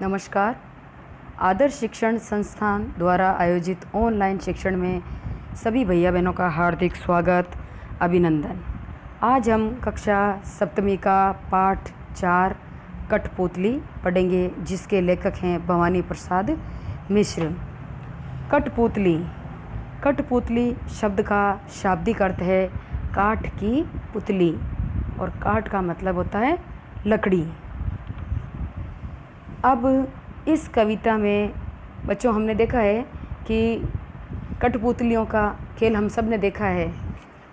नमस्कार। आदर्श शिक्षण संस्थान द्वारा आयोजित ऑनलाइन शिक्षण में सभी भैया बहनों का हार्दिक स्वागत, अभिनंदन। आज हम कक्षा सप्तमी का पाठ 4 कठपुतली पढ़ेंगे, जिसके लेखक हैं भवानी प्रसाद मिश्र। कठपुतली। कठपुतली शब्द का शाब्दिक अर्थ है काठ की पुतली, और काठ का मतलब होता है लकड़ी। अब इस कविता में बच्चों हमने देखा है कि कठपुतलियों का खेल हम सब ने देखा है,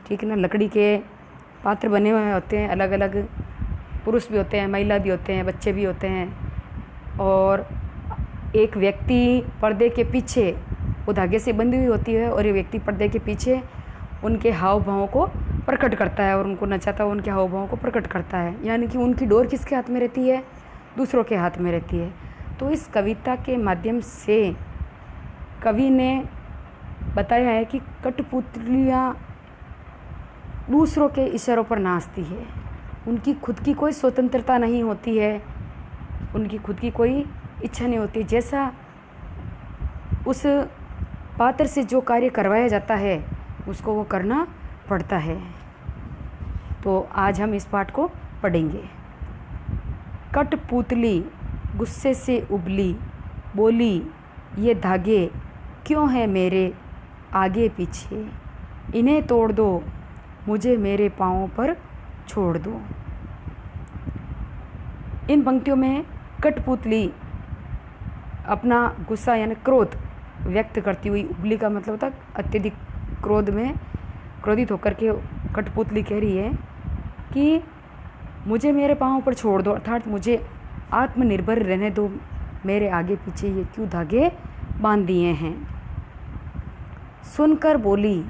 ठीक है ना। लकड़ी के पात्र बने हुए होते हैं, अलग अलग पुरुष भी होते हैं, महिला भी होते हैं, बच्चे भी होते हैं, और एक व्यक्ति पर्दे के पीछे वो धागे से बंधी हुई होती है, और ये व्यक्ति पर्दे के पीछे उनके हाव भावों को प्रकट करता है और उनको नचाता हुआ उनके हाव भावों को प्रकट करता है। यानी कि उनकी डोर किसके हाथ में रहती है? दूसरों के हाथ में रहती है। तो इस कविता के माध्यम से कवि ने बताया है कि कठपुतलियाँ दूसरों के इशारों पर नाचती है, उनकी खुद की कोई स्वतंत्रता नहीं होती है, उनकी खुद की कोई इच्छा नहीं होती। जैसा उस पात्र से जो कार्य करवाया जाता है उसको वो करना पड़ता है। तो आज हम इस पाठ को पढ़ेंगे। कठपुतली गुस्से से उबली, बोली ये धागे क्यों हैं मेरे आगे पीछे, इन्हें तोड़ दो, मुझे मेरे पाँवों पर छोड़ दो। इन पंक्तियों में कठपुतली अपना गुस्सा यानी क्रोध व्यक्त करती हुई, उबली का मतलब होता है अत्यधिक क्रोध में क्रोधित होकर के कठपुतली कह रही है कि मुझे मेरे पाँवों पर छोड़ दो, अर्थात मुझे आत्मनिर्भर रहने दो, मेरे आगे पीछे ये क्यों धागे बांध दिए हैं। सुनकर बोली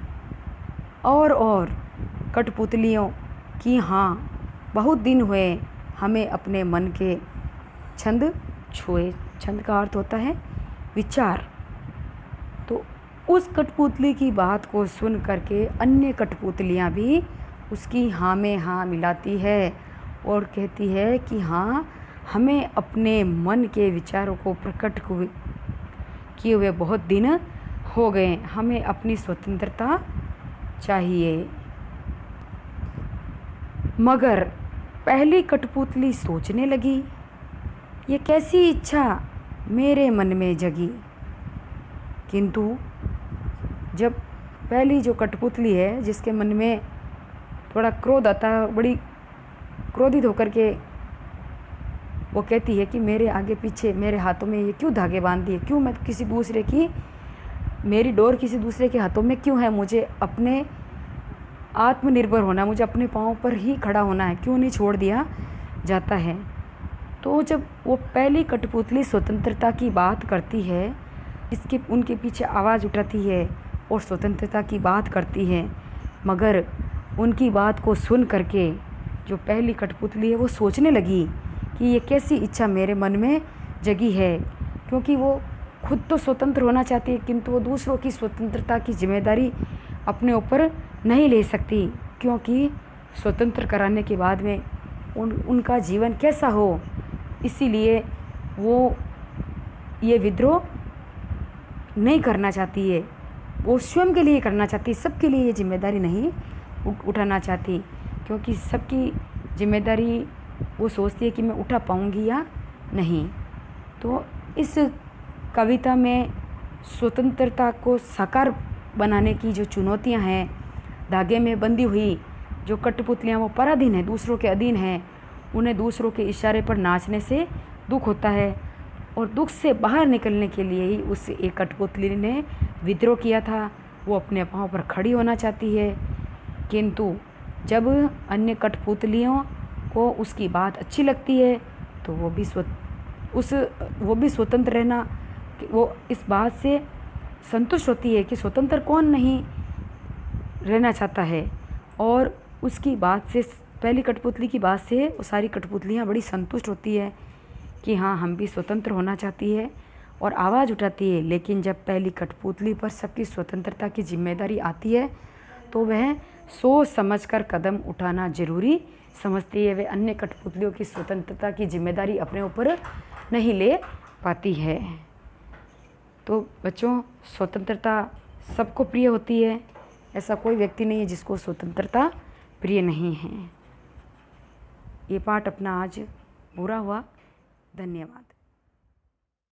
और कठपुतलियों कि हाँ, बहुत दिन हुए हमें अपने मन के छंद छुए। छंद का अर्थ होता है विचार। तो उस कठपुतली की बात को सुन करके अन्य कठपुतलियाँ भी उसकी हाँ में हाँ मिलाती है और कहती है कि हाँ, हमें अपने मन के विचारों को प्रकट किए हुए बहुत दिन हो गए, हमें अपनी स्वतंत्रता चाहिए। मगर पहली कठपुतली सोचने लगी, ये कैसी इच्छा मेरे मन में जगी। किंतु जब पहली जो कठपुतली है, जिसके मन में थोड़ा क्रोध आता है, बड़ी क्रोधित होकर के वो कहती है कि मेरे आगे पीछे मेरे हाथों में ये क्यों धागे बांध दिए, क्यों मैं किसी दूसरे की, मेरी डोर किसी दूसरे के हाथों में क्यों है, मुझे अपने आत्मनिर्भर होना, मुझे अपने पाँव पर ही खड़ा होना है, क्यों नहीं छोड़ दिया जाता है। तो जब वो पहली कठपुतली स्वतंत्रता की बात करती है, इसके उनके पीछे आवाज़ उठाती है और स्वतंत्रता की बात करती है, मगर उनकी बात को सुन करके जो पहली कठपुतली है वो सोचने लगी कि ये कैसी इच्छा मेरे मन में जगी है, क्योंकि वो खुद तो स्वतंत्र होना चाहती है, किंतु वो दूसरों की स्वतंत्रता की जिम्मेदारी अपने ऊपर नहीं ले सकती, क्योंकि स्वतंत्र कराने के बाद में उनका जीवन कैसा हो, इसीलिए वो ये विद्रोह नहीं करना चाहती है। वो स्वयं के लिए करना चाहती, सबके लिए ये जिम्मेदारी नहीं उठाना चाहती, क्योंकि सबकी जिम्मेदारी वो सोचती है कि मैं उठा पाऊँगी या नहीं। तो इस कविता में स्वतंत्रता को साकार बनाने की जो चुनौतियां हैं, धागे में बंधी हुई जो कठपुतलियाँ वो पराधीन है, दूसरों के अधीन हैं, उन्हें दूसरों के इशारे पर नाचने से दुख होता है, और दुख से बाहर निकलने के लिए ही उस एक कठपुतली ने विद्रोह किया था। वो अपने पाँव पर खड़ी होना चाहती है, किंतु जब अन्य कठपुतलियों को उसकी बात अच्छी लगती है तो वो भी स्वतंत्र रहना, वो इस बात से संतुष्ट होती है कि स्वतंत्र कौन नहीं रहना चाहता है, और उसकी बात से, पहली कठपुतली की बात से वो सारी कठपुतलियाँ बड़ी संतुष्ट होती है कि हाँ, हम भी स्वतंत्र होना चाहती है और आवाज़ उठाती है। लेकिन जब पहली कठपुतली पर सबकी स्वतंत्रता की जिम्मेदारी आती है तो वह सोच समझकर कदम उठाना जरूरी समझती है। वे अन्य कठपुतलियों की स्वतंत्रता की जिम्मेदारी अपने ऊपर नहीं ले पाती है। तो बच्चों, स्वतंत्रता सबको प्रिय होती है, ऐसा कोई व्यक्ति नहीं है जिसको स्वतंत्रता प्रिय नहीं है। ये पाठ अपना आज पूरा हुआ। धन्यवाद।